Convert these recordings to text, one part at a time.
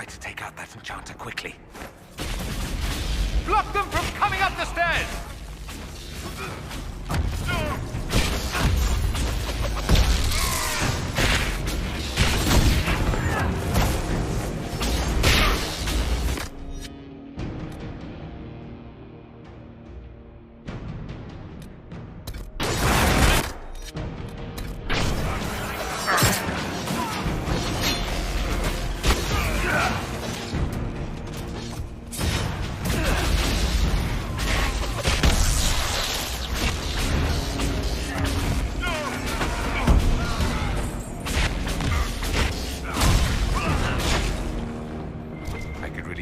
to take out that enchanter quickly. Block them from coming up the stairs!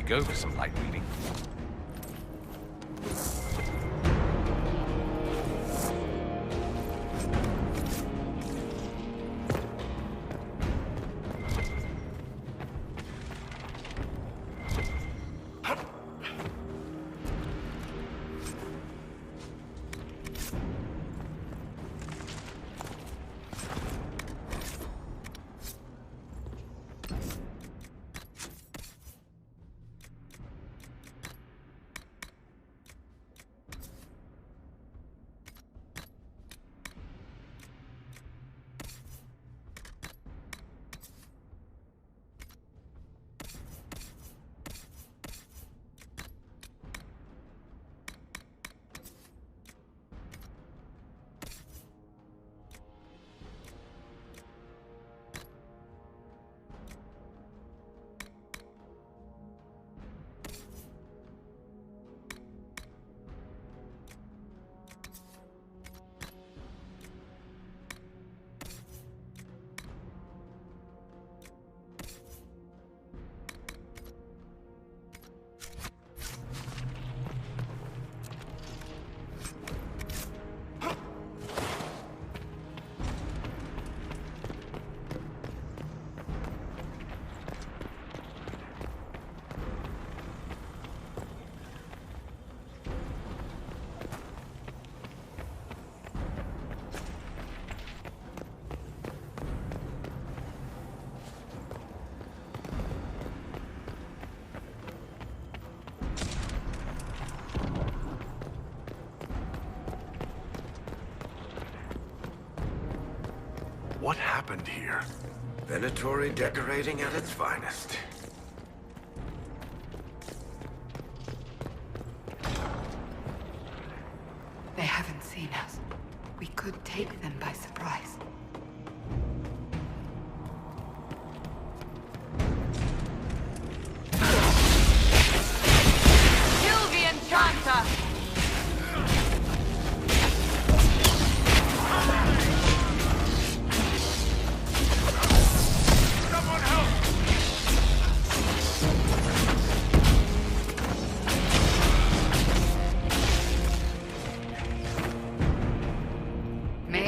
Go for some light reading. What happened here? Venatory decorating at its finest. They haven't seen us. We could take them by surprise. Kill the enchanter!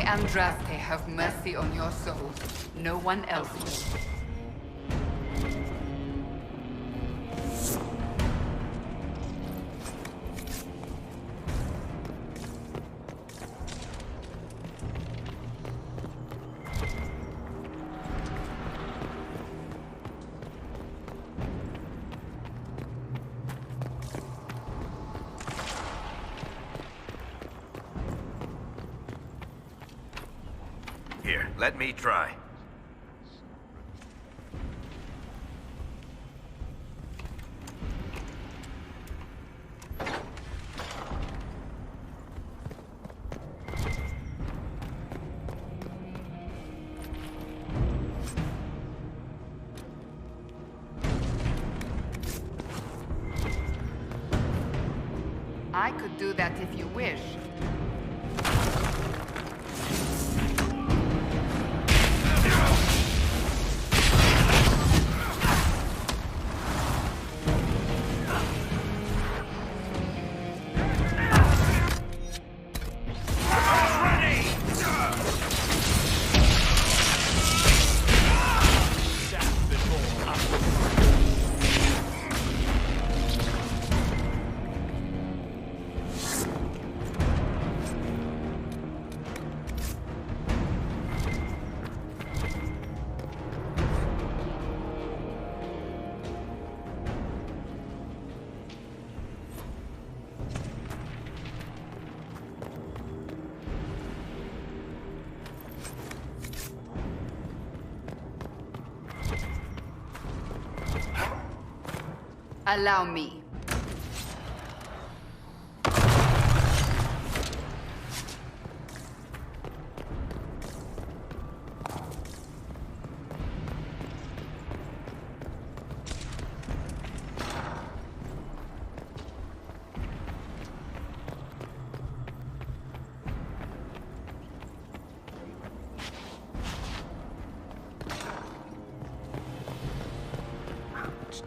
Andraste have mercy on your souls. No one else will. Here, let me try. I could do that if you wish. Allow me.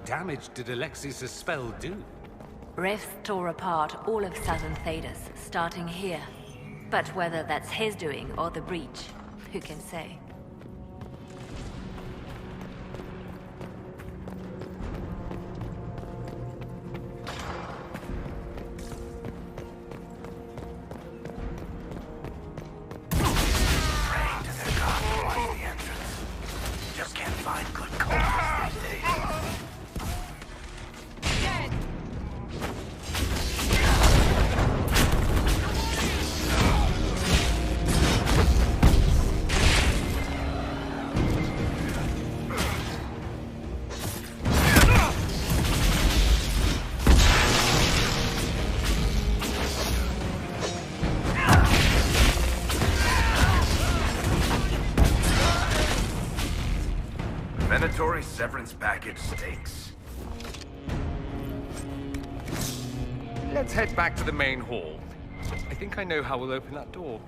Damage did Alexius' spell do? Rifts tore apart all of southern Thedas, starting here. But whether that's his doing or the breach, who can say? Praying to their god to watch the entrance. Just can't find good cultists these days. Venatory severance package stinks. Let's head back to the main hall. I think I know how we'll open that door.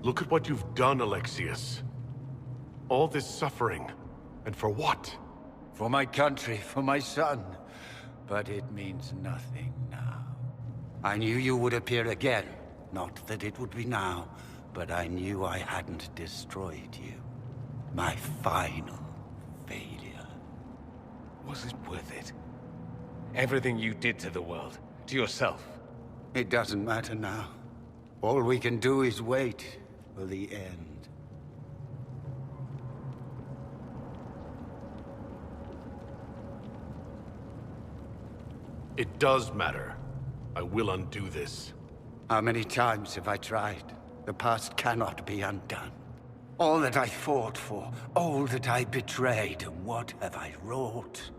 Look at what you've done, Alexius. All this suffering. And for what? For my country, for my son. But it means nothing now. I knew you would appear again. Not that it would be now, but I knew I hadn't destroyed you. My final failure. Was it worth it? Everything you did to the world, to yourself. It doesn't matter now. All we can do is wait for the end. It does matter. I will undo this. How many times have I tried? The past cannot be undone. All that I fought for, all that I betrayed, and what have I wrought?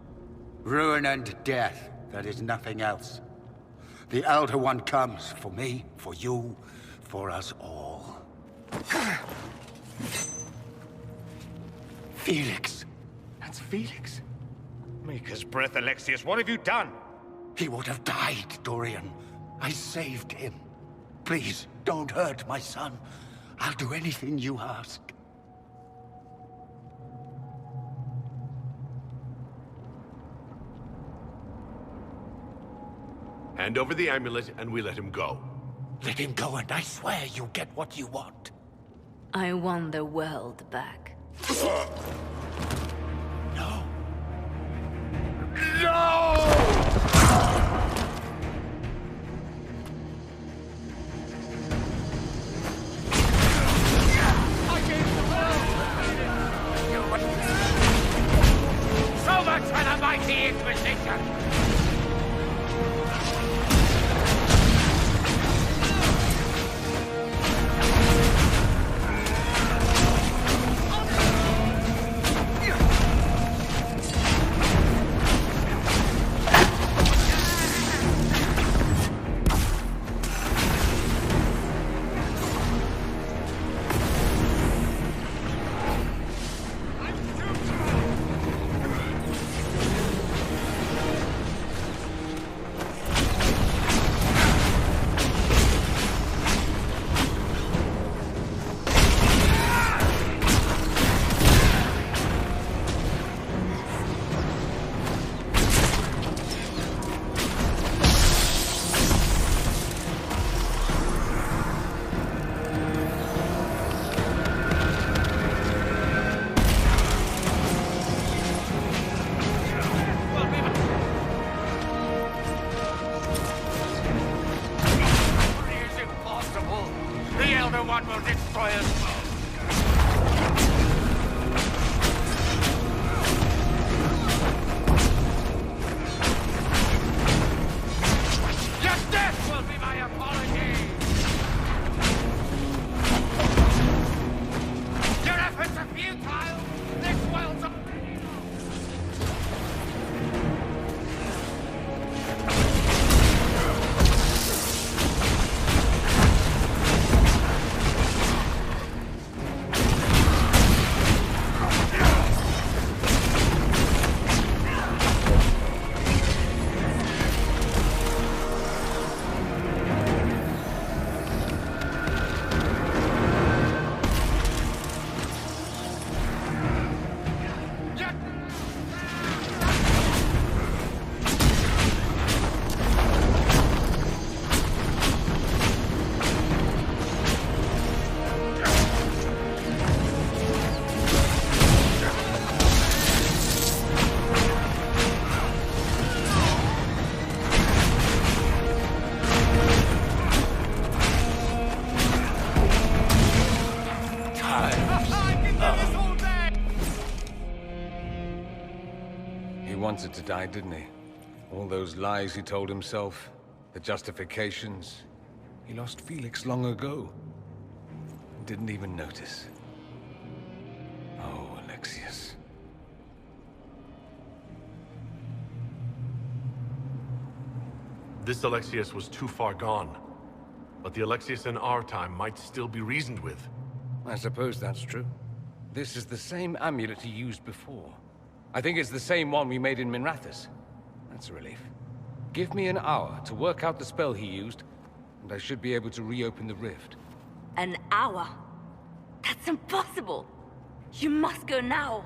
Ruin and death, there is nothing else. The Elder One comes for me, for you, for us all. Felix. That's Felix. Maker's breath, Alexius, what have you done? He would have died, Dorian. I saved him. Please, don't hurt my son. I'll do anything you ask. Hand over the amulet and we let him go. Let him go and I swear you'll get what you want. I won the world back. No! No! So much for the mighty Inquisition! One will destroy us both. Your death will be my apology. Your efforts are futile. This world's already lost. He wanted to die, didn't he? All those lies he told himself, the justifications. He lost Felix long ago. Didn't even notice. Oh, Alexius. This Alexius was too far gone. But the Alexius in our time might still be reasoned with. I suppose that's true. This is the same amulet he used before. I think it's the same one we made in Minrathous. That's a relief. Give me an hour to work out the spell he used, and I should be able to reopen the rift. An hour? That's impossible! You must go now!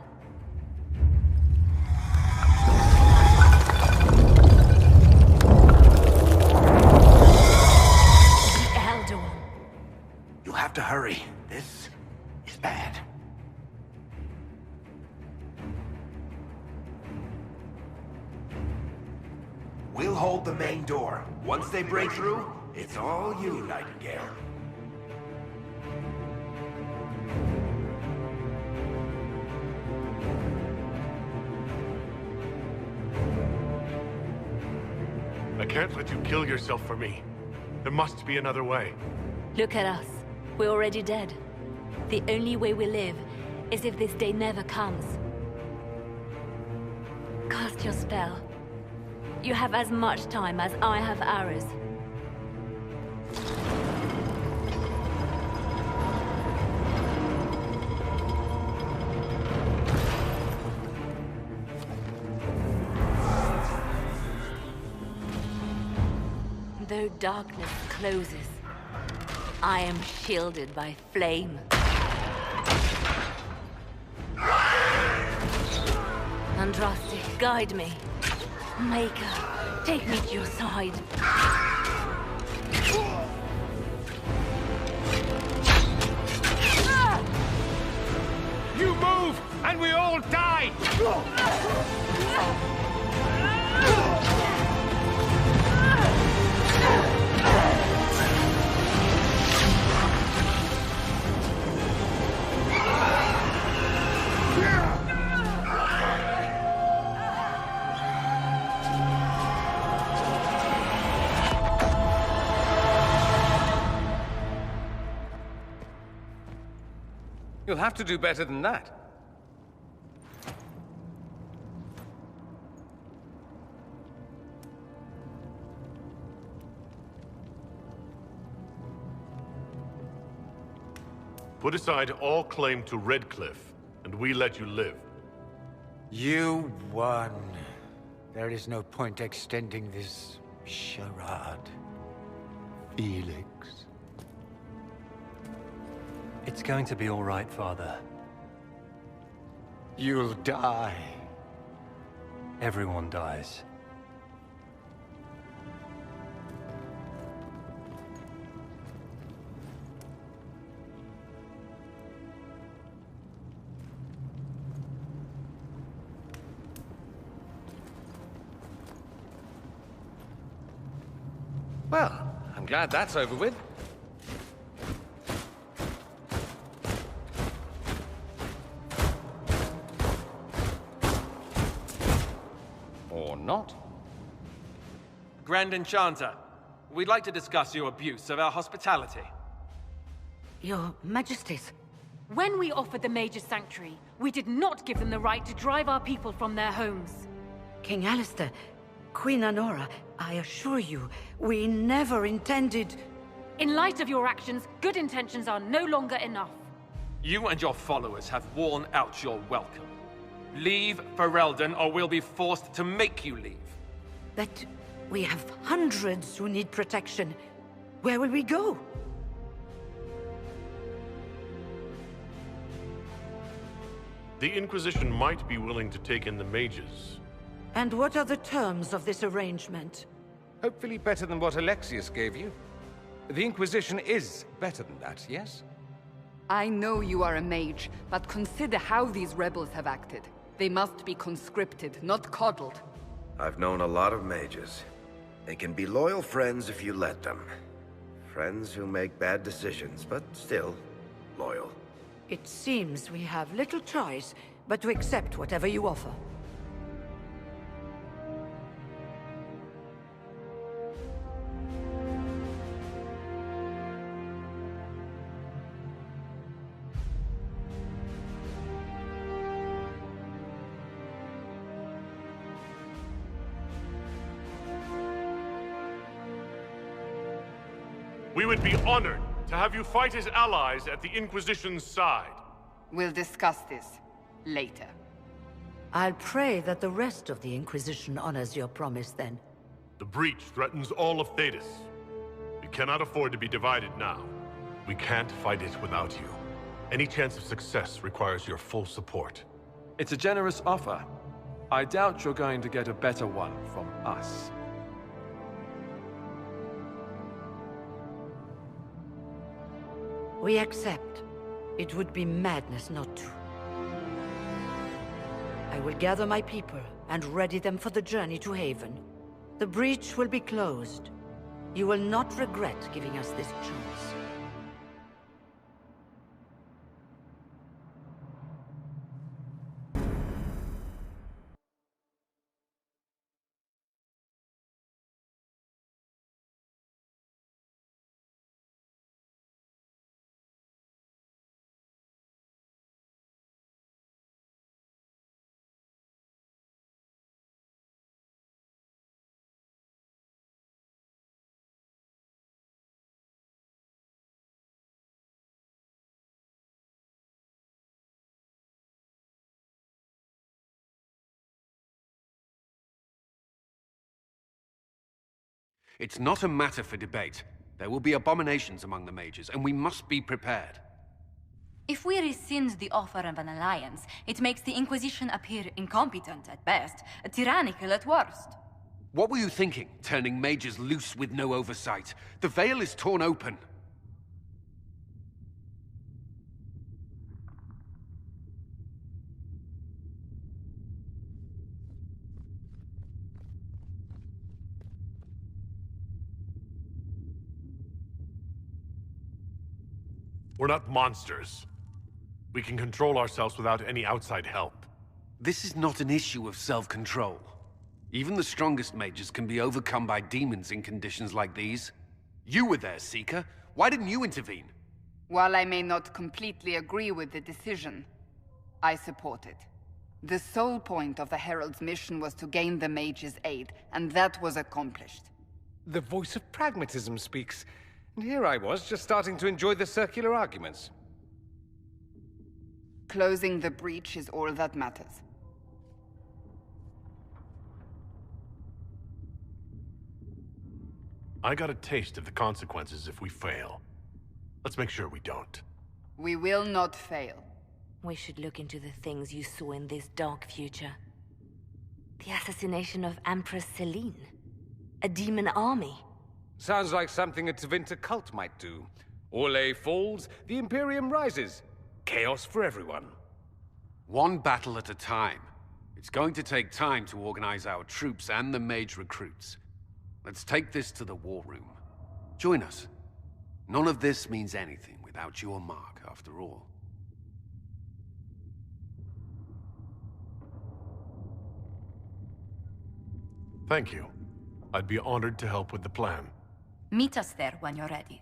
The Elder One. You'll have to hurry. This is bad. We'll hold the main door. Once they break through, it's all you, Nightingale. I can't let you kill yourself for me. There must be another way. Look at us. We're already dead. The only way we live is if this day never comes. Cast your spell. You have as much time as I have arrows. Though darkness closes, I am shielded by flame. Andraste, guide me. Maker, take me to your side. and we all die! You'll have to do better than that. Put aside all claim to Redcliffe, and we let you live. You won. There is no point extending this charade. Felix. It's going to be all right, Father. You'll die. Everyone dies. Well, I'm glad that's over with. Or not. Grand Enchanter, we'd like to discuss your abuse of our hospitality. Your Majesties, When we offered the Mage's Sanctuary, we did not give them the right to drive our people from their homes. King Alistair, Queen Anora, I assure you, we never intended... In light of your actions, good intentions are no longer enough. You and your followers have worn out your welcome. Leave Ferelden, or we'll be forced to make you leave. But we have hundreds who need protection. Where will we go? The Inquisition might be willing to take in the mages. And what are the terms of this arrangement? Hopefully better than what Alexius gave you. The Inquisition is better than that, yes? I know you are a mage, but consider how these rebels have acted. They must be conscripted, not coddled. I've known a lot of mages. They can be loyal friends if you let them. Friends who make bad decisions, but still loyal. It seems we have little choice but to accept whatever you offer. We would be honored to have you fight as allies at the Inquisition's side. We'll discuss this later. I'll pray that the rest of the Inquisition honors your promise then. The breach threatens all of Thedas. We cannot afford to be divided now. We can't fight it without you. Any chance of success requires your full support. It's a generous offer. I doubt you're going to get a better one from us. We accept. It would be madness not to. I will gather my people and ready them for the journey to Haven. The breach will be closed. You will not regret giving us this chance. It's not a matter for debate. There will be abominations among the mages, and we must be prepared. If we rescind the offer of an alliance, it makes the Inquisition appear incompetent at best, tyrannical at worst. What were you thinking, turning mages loose with no oversight? The veil is torn open. We're not monsters. We can control ourselves without any outside help. This is not an issue of self-control. Even the strongest mages can be overcome by demons in conditions like these. You were there, Seeker. Why didn't you intervene? While I may not completely agree with the decision, I support it. The sole point of the Herald's mission was to gain the mage's aid, and that was accomplished. The voice of pragmatism speaks. And here I was, just starting to enjoy the circular arguments. Closing the breach is all that matters. I got a taste of the consequences if we fail. Let's make sure we don't. We will not fail. We should look into the things you saw in this dark future. The assassination of Empress Celine. A demon army. Sounds like something a Tevinter cult might do. Orlais falls, the Imperium rises. Chaos for everyone. One battle at a time. It's going to take time to organize our troops and the mage recruits. Let's take this to the war room. Join us. None of this means anything without your mark, after all. Thank you. I'd be honored to help with the plan. Meet us there when you're ready.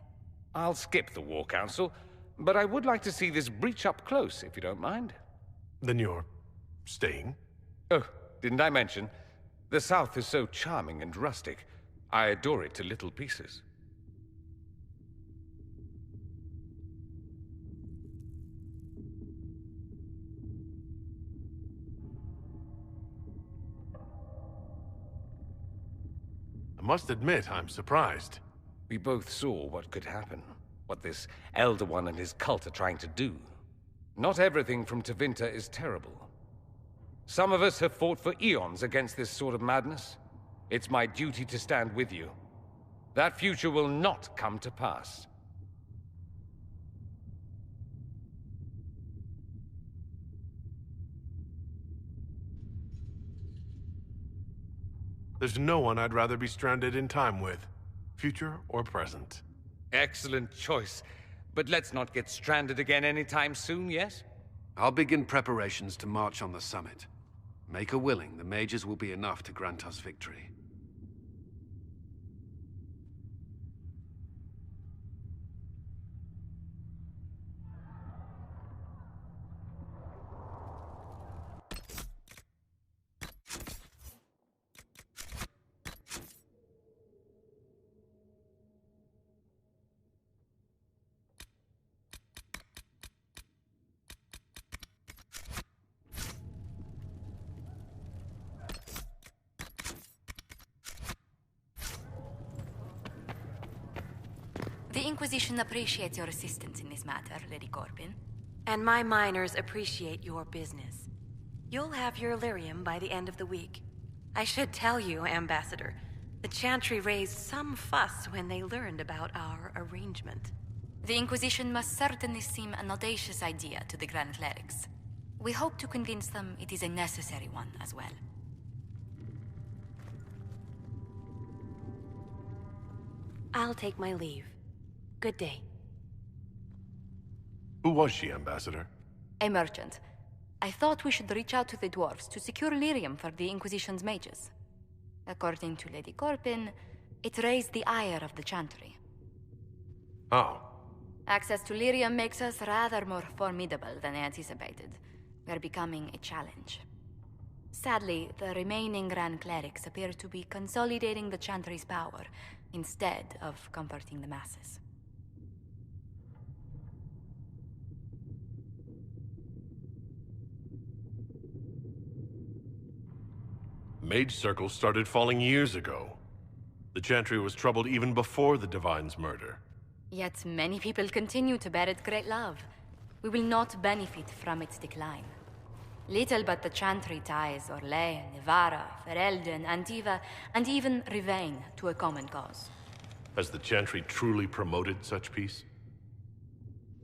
I'll skip the War Council, but I would like to see this breach up close, if you don't mind. Then you're staying? Oh, didn't I mention? The South is so charming and rustic. I adore it to little pieces. I must admit, I'm surprised. We both saw what could happen. What this Elder One and his cult are trying to do. Not everything from Tevinter is terrible. Some of us have fought for eons against this sort of madness. It's my duty to stand with you. That future will not come to pass. There's no one I'd rather be stranded in time with, future or present. Excellent choice. But let's not get stranded again anytime soon, yes? I'll begin preparations to march on the summit. Make a willing, the mages will be enough to grant us victory. The Inquisition appreciates your assistance in this matter, Lady Corbin. And my miners appreciate your business. You'll have your lyrium by the end of the week. I should tell you, Ambassador, the Chantry raised some fuss when they learned about our arrangement. The Inquisition must certainly seem an audacious idea to the Grand Clerics. We hope to convince them it is a necessary one as well. I'll take my leave. Good day. Who was she, Ambassador? A merchant. I thought we should reach out to the dwarves to secure lyrium for the Inquisition's mages. According to Lady Corbin, it raised the ire of the Chantry. How? Access to lyrium makes us rather more formidable than anticipated. We're becoming a challenge. Sadly, the remaining Grand Clerics appear to be consolidating the Chantry's power, instead of comforting the masses. Mage circles started falling years ago. The Chantry was troubled even before the Divine's murder. Yet many people continue to bear it great love. We will not benefit from its decline. Little but the Chantry ties Orlais, Nevarra, Ferelden, Antiva, and even Rivain to a common cause. Has the Chantry truly promoted such peace?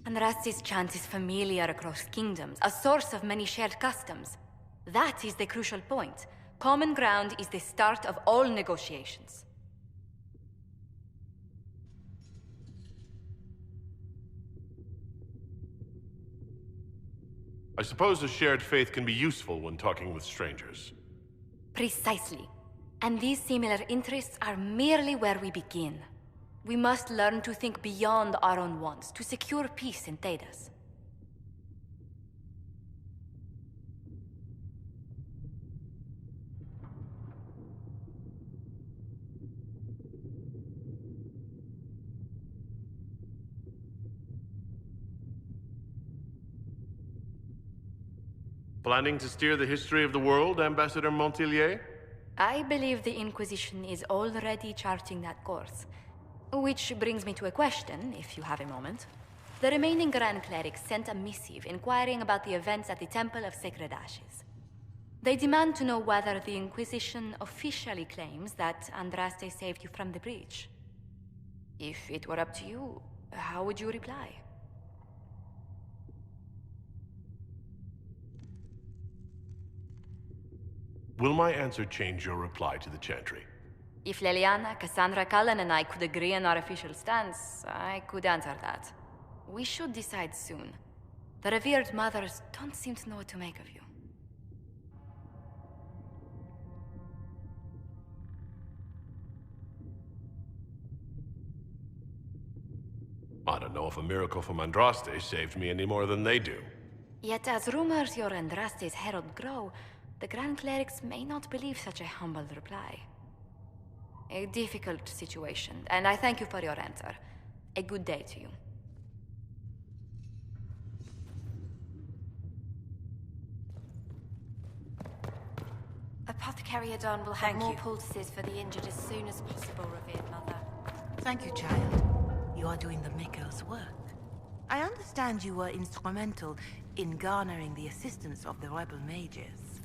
Andrasti's chant is familiar across kingdoms, a source of many shared customs. That is the crucial point. Common ground is the start of all negotiations. I suppose a shared faith can be useful when talking with strangers. Precisely. And these similar interests are merely where we begin. We must learn to think beyond our own wants to secure peace in Thedas. Planning to steer the history of the world, Ambassador Montilier? I believe the Inquisition is already charting that course. Which brings me to a question, if you have a moment. The remaining Grand Clerics sent a missive inquiring about the events at the Temple of Sacred Ashes. They demand to know whether the Inquisition officially claims that Andraste saved you from the breach. If it were up to you, how would you reply? Will my answer change your reply to the Chantry? If Leliana, Cassandra, Cullen, and I could agree on our official stance, I could answer that. We should decide soon. The revered mothers don't seem to know what to make of you. I don't know if a miracle from Andraste saved me any more than they do. Yet as rumors your Andraste's herald grow, the Grand Clerics may not believe such a humble reply. A difficult situation, and I thank you for your answer. A good day to you. Apothecary Adon will have more poultices for the injured as soon as possible, revered mother. Thank you, child. You are doing the Maker's work. I understand you were instrumental in garnering the assistance of the rebel mages.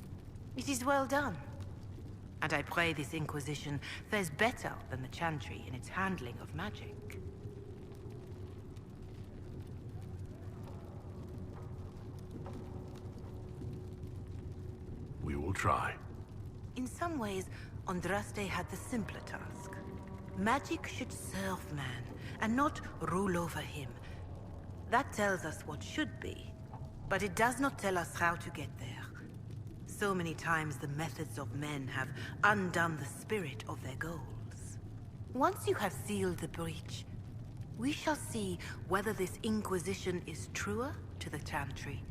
It is well done. And I pray this Inquisition fares better than the Chantry in its handling of magic. We will try. In some ways, Andraste had the simpler task. Magic should serve man, and not rule over him. That tells us what should be, but it does not tell us how to get there. So many times the methods of men have undone the spirit of their goals. Once you have sealed the breach, we shall see whether this Inquisition is truer to the Chantry,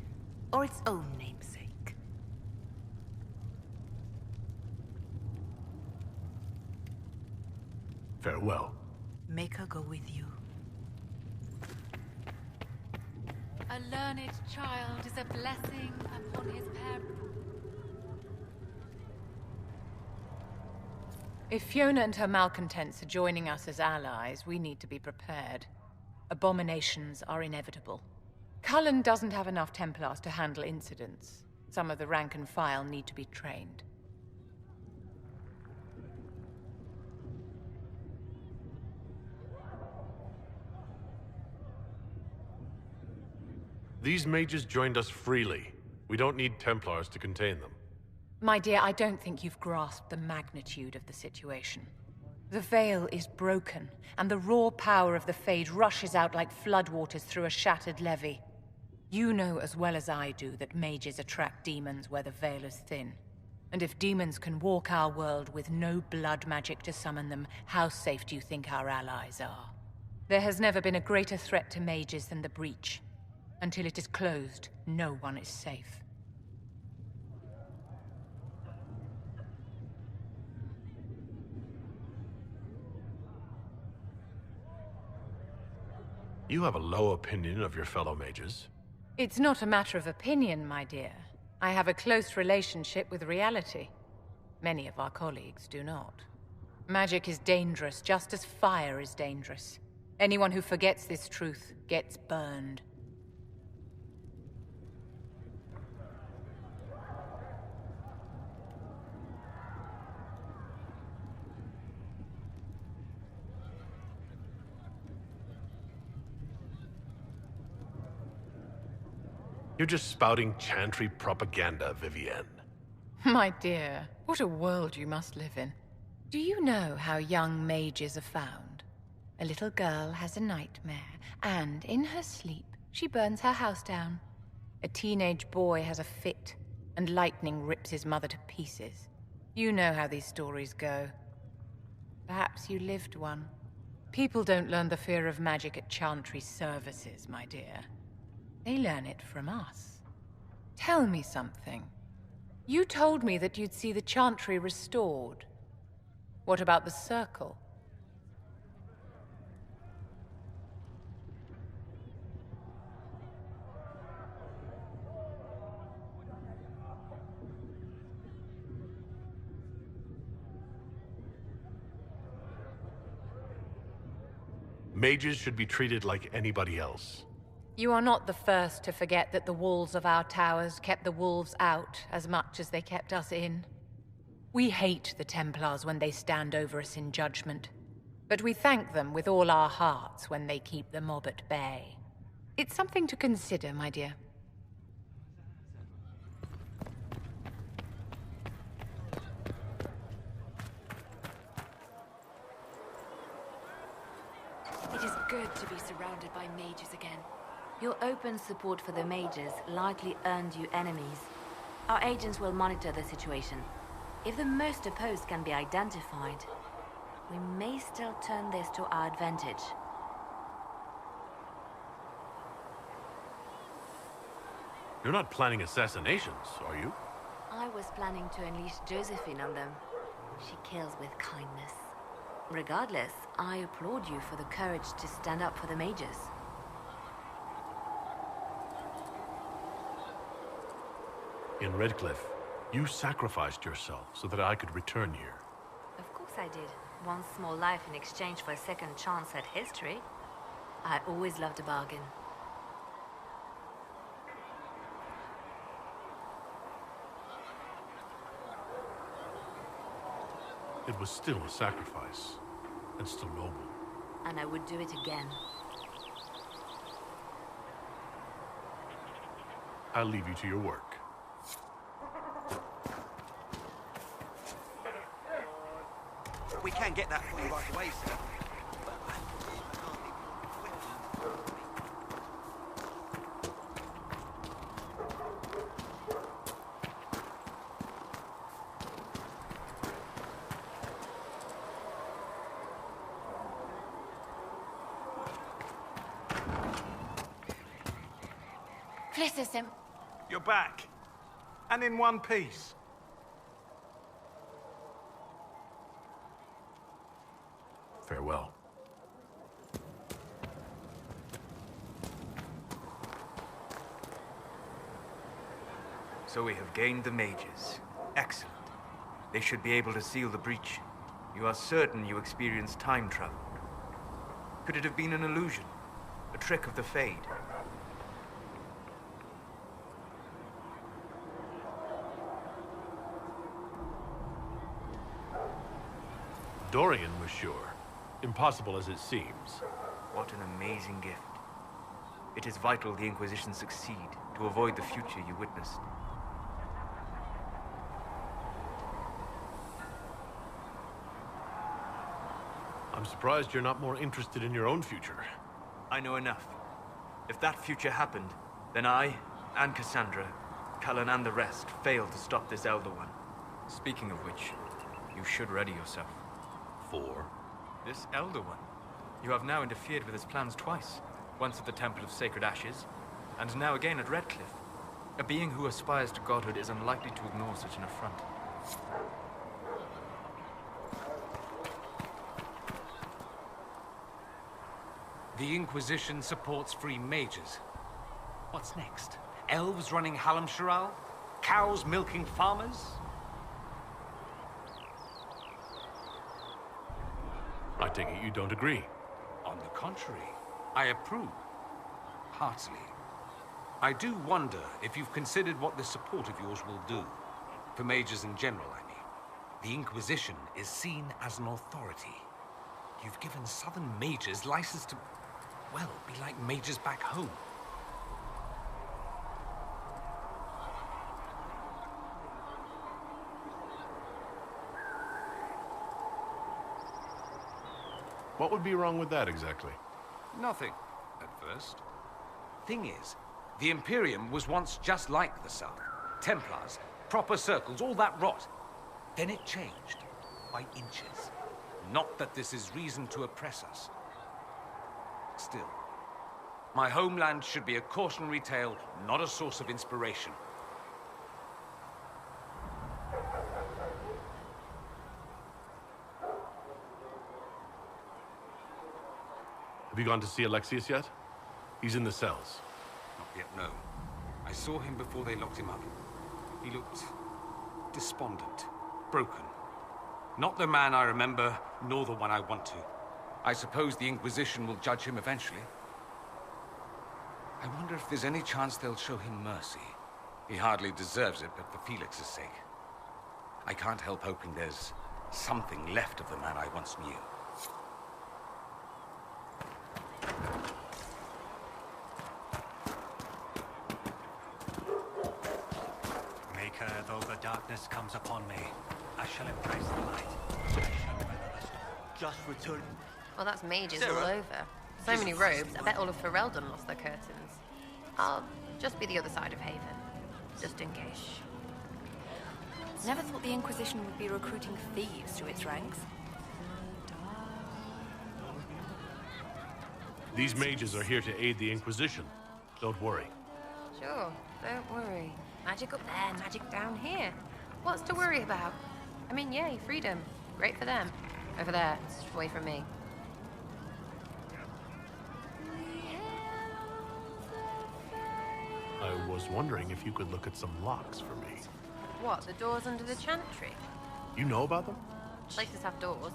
or its own namesake. Farewell. Maker go with you. A learned child is a blessing upon his parents. If Fiona and her malcontents are joining us as allies, we need to be prepared. Abominations are inevitable. Cullen doesn't have enough Templars to handle incidents. Some of the rank and file need to be trained. These mages joined us freely. We don't need Templars to contain them. My dear, I don't think you've grasped the magnitude of the situation. The veil is broken, and the raw power of the Fade rushes out like floodwaters through a shattered levee. You know as well as I do that mages attract demons where the veil is thin. And if demons can walk our world with no blood magic to summon them, how safe do you think our allies are? There has never been a greater threat to mages than the breach. Until it is closed, no one is safe. You have a low opinion of your fellow mages. It's not a matter of opinion, my dear. I have a close relationship with reality. Many of our colleagues do not. Magic is dangerous, just as fire is dangerous. Anyone who forgets this truth gets burned. You're just spouting Chantry propaganda, Vivienne. My dear, what a world you must live in. Do you know how young mages are found? A little girl has a nightmare, and in her sleep, she burns her house down. A teenage boy has a fit, and lightning rips his mother to pieces. You know how these stories go. Perhaps you lived one. People don't learn the fear of magic at Chantry services, my dear. They learn it from us. Tell me something. You told me that you'd see the Chantry restored. What about the Circle? Mages should be treated like anybody else. You are not the first to forget that the walls of our towers kept the wolves out as much as they kept us in. We hate the Templars when they stand over us in judgment, but we thank them with all our hearts when they keep the mob at bay. It's something to consider, my dear. It is good to be surrounded by mages again. Your open support for the mages likely earned you enemies. Our agents will monitor the situation. If the most opposed can be identified, we may still turn this to our advantage. You're not planning assassinations, are you? I was planning to unleash Josephine on them. She kills with kindness. Regardless, I applaud you for the courage to stand up for the mages. In Redcliffe, you sacrificed yourself so that I could return here. Of course I did. One small life in exchange for a second chance at history. I always loved a bargain. It was still a sacrifice, and still noble. And I would do it again. I'll leave you to your work. We can get that for you right away, sir. This is him. You're back. And in one piece. Farewell. So we have gained the mages. Excellent. They should be able to seal the breach. You are certain you experienced time travel? Could it have been an illusion? A trick of the Fade? Dorian was sure. Impossible as it seems. What an amazing gift. It is vital the Inquisition succeed to avoid the future you witnessed. I'm surprised you're not more interested in your own future. I know enough. If that future happened, then I, and Cassandra, Cullen and the rest, failed to stop this Elder One. Speaking of which, you should ready yourself. For? This Elder One. You have now interfered with his plans twice. Once at the Temple of Sacred Ashes, and now again at Redcliffe. A being who aspires to godhood is unlikely to ignore such an affront. The Inquisition supports free mages. What's next? Elves running Halam-Sharal? Cows milking farmers? I take it you don't agree. On the contrary, I approve. Heartily. I do wonder if you've considered what this support of yours will do. For mages in general, I mean. The Inquisition is seen as an authority. You've given Southern mages license to, well, be like mages back home. What would be wrong with that, exactly? Nothing, at first. Thing is, The Imperium was once just like the South. Templars, proper circles, all that rot. Then it changed, by inches. Not that this is reason to oppress us. Still, my homeland should be a cautionary tale, not a source of inspiration. Have you gone to see Alexius yet? He's in the cells. Not yet, no. I saw him before they locked him up. He looked despondent, broken. Not the man I remember, nor the one I want to. I suppose the Inquisition will judge him eventually. I wonder if there's any chance they'll show him mercy. He hardly deserves it, but for Felix's sake. I can't help hoping there's something left of the man I once knew. Maker, though the darkness comes upon me, I shall embrace the light. I shall weather the storm. Just returning. Well, that's mages Sarah. all over. So many robes, I bet all of Ferelden lost their curtains. I'll just be the other side of Haven, just in case. Never thought the Inquisition would be recruiting thieves to its ranks. These mages are here to aid the Inquisition. Don't worry. Sure, don't worry. Magic up there, magic down here. What's to worry about? I mean, yay, freedom. Great for them. Over there, away from me. I was wondering if you could look at some locks for me. What, the doors under the chantry? You know about them? Places have doors.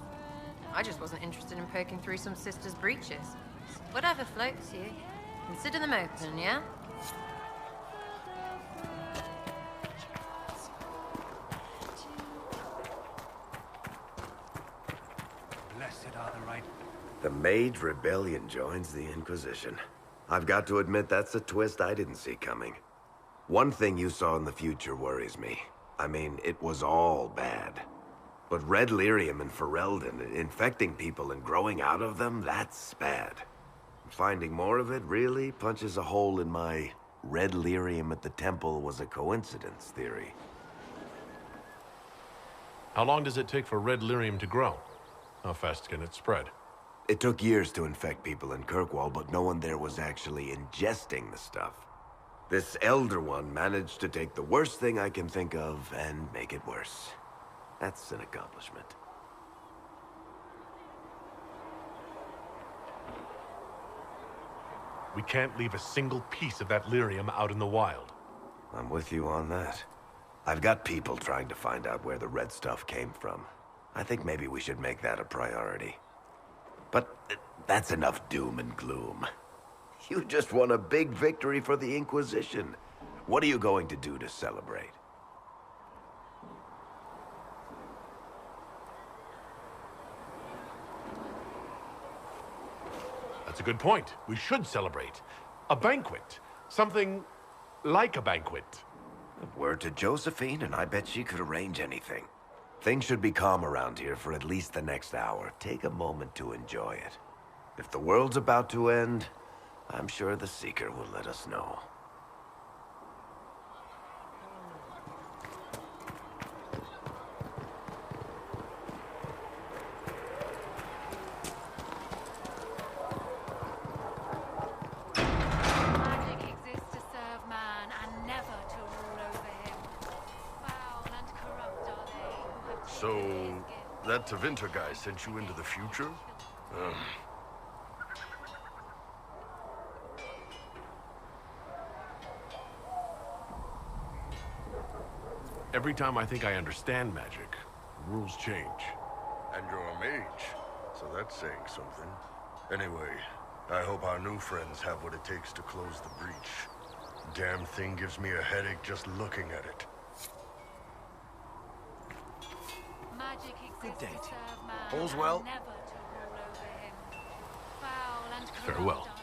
I just wasn't interested in poking through some sister's breeches. Whatever floats you. Consider them open, yeah? Blessed are the right. The Mage Rebellion joins the Inquisition. I've got to admit that's a twist I didn't see coming. One thing you saw in the future worries me. I mean, it was all bad. But Red Lyrium and Ferelden, infecting people and growing out of them, that's bad. Finding more of it really punches a hole in my Red Lyrium at the temple was a coincidence theory. How long does it take for Red Lyrium to grow? How fast can it spread? It took years to infect people in Kirkwall, but no one there was actually ingesting the stuff. This Elder One managed to take the worst thing I can think of and make it worse. That's an accomplishment. We can't leave a single piece of that lyrium out in the wild. I'm with you on that. I've got people trying to find out where the red stuff came from. I think maybe we should make that a priority. But that's enough doom and gloom. You just won a big victory for the Inquisition. What are you going to do to celebrate? That's a good point. We should celebrate. A banquet. Something like a banquet. Word to Josephine, and I bet she could arrange anything. Things should be calm around here for at least the next hour. Take a moment to enjoy it. If the world's about to end, I'm sure the Seeker will let us know. Magic exists to serve man and never to rule over him. Foul and corrupt are they who have So, that Tevinter guy sent you into the future? Every time I think I understand magic, rules change. And you're a mage, so that's saying something. Anyway, I hope our new friends have what it takes to close the breach. Damn thing gives me a headache just looking at it. Magic exists Good day to to you. serve man All's and well? never to rule over him. Foul and corrupt Farewell. are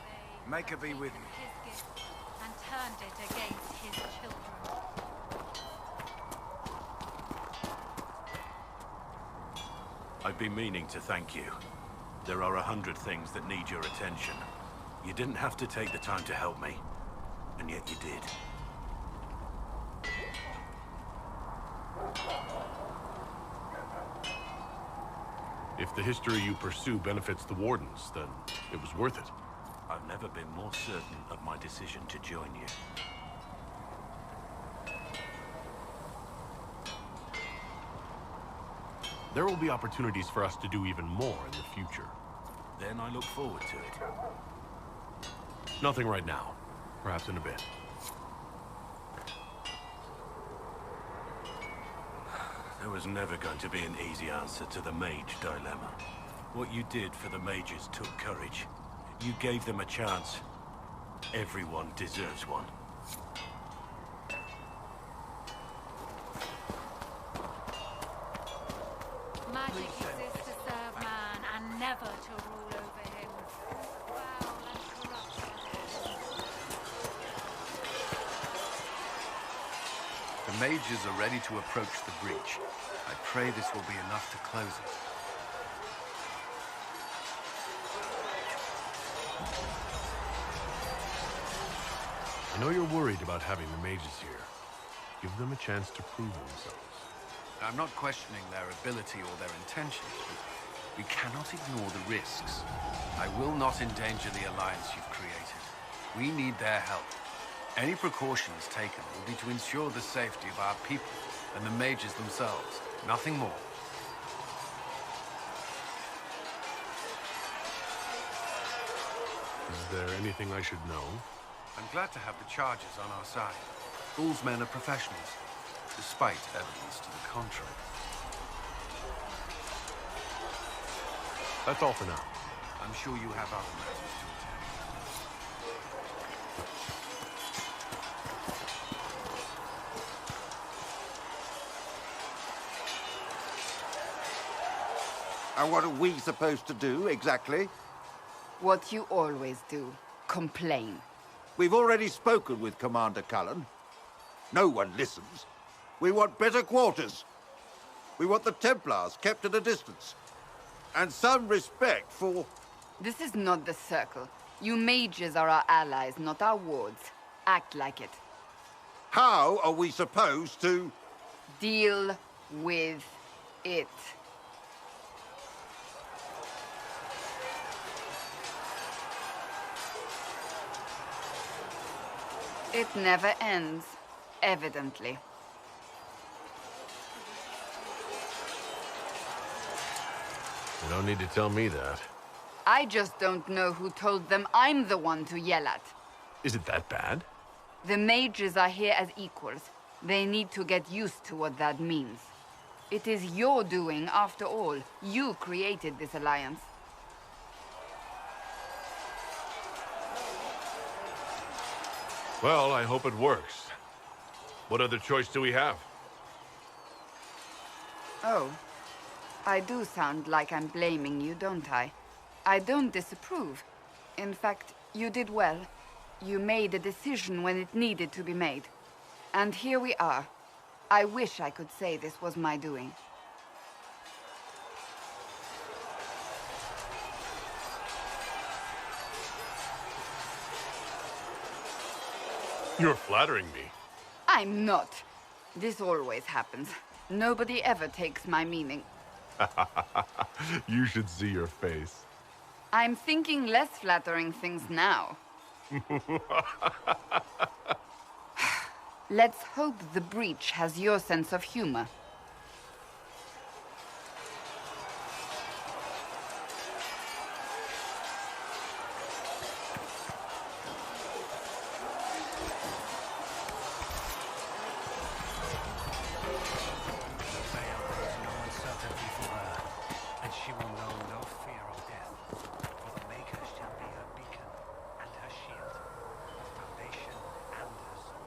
they Make her be with who you. took his gift and turned it against his children. I've been meaning to thank you. There are 100 things that need your attention. You didn't have to take the time to help me. and yet you did. If the history you pursue benefits the Wardens, then it was worth it. I've never been more certain of my decision to join you. There will be opportunities for us to do even more in the future. Then I look forward to it. Nothing right now. Perhaps in a bit. There was never going to be an easy answer to the Mage dilemma. What you did for the Mages took courage. You gave them a chance. Everyone deserves one. Magic exists to serve man and never to rule over him. Foul and corrupt are The mages are ready to approach the breach. I pray this will be enough to close it. I know you're worried about having the mages here. Give them a chance to prove themselves. I'm not questioning their ability or their intentions, but we cannot ignore the risks. I will not endanger the alliance you've created. We need their help. Any precautions taken will be to ensure the safety of our people and the mages themselves. Nothing more. Is there anything I should know? I'm glad to have the charges on our side. Fool's men are professionals, despite evidence to the contrary. That's all for now. I'm sure you have other matters to attend. And what are we supposed to do, exactly? What you always do. Complain. We've already spoken with Commander Cullen. No one listens. We want better quarters. We want the Templars kept at a distance. And some respect for... This is not the Circle. You mages are our allies, not our wards. Act like it. How are we supposed to... Deal with it. It never ends, evidently. You don't need to tell me that. I just don't know who told them I'm the one to yell at. Is it that bad? The mages are here as equals. They need to get used to what that means. It is your doing, after all. You created this alliance. Well, I hope it works. What other choice do we have? Oh. I do sound like I'm blaming you, don't I? I don't disapprove. In fact, you did well. You made a decision when it needed to be made. And here we are. I wish I could say this was my doing. You're flattering me. I'm not. This always happens. Nobody ever takes my meaning. You should see your face. I'm thinking less flattering things now. Let's hope the breach has your sense of humor.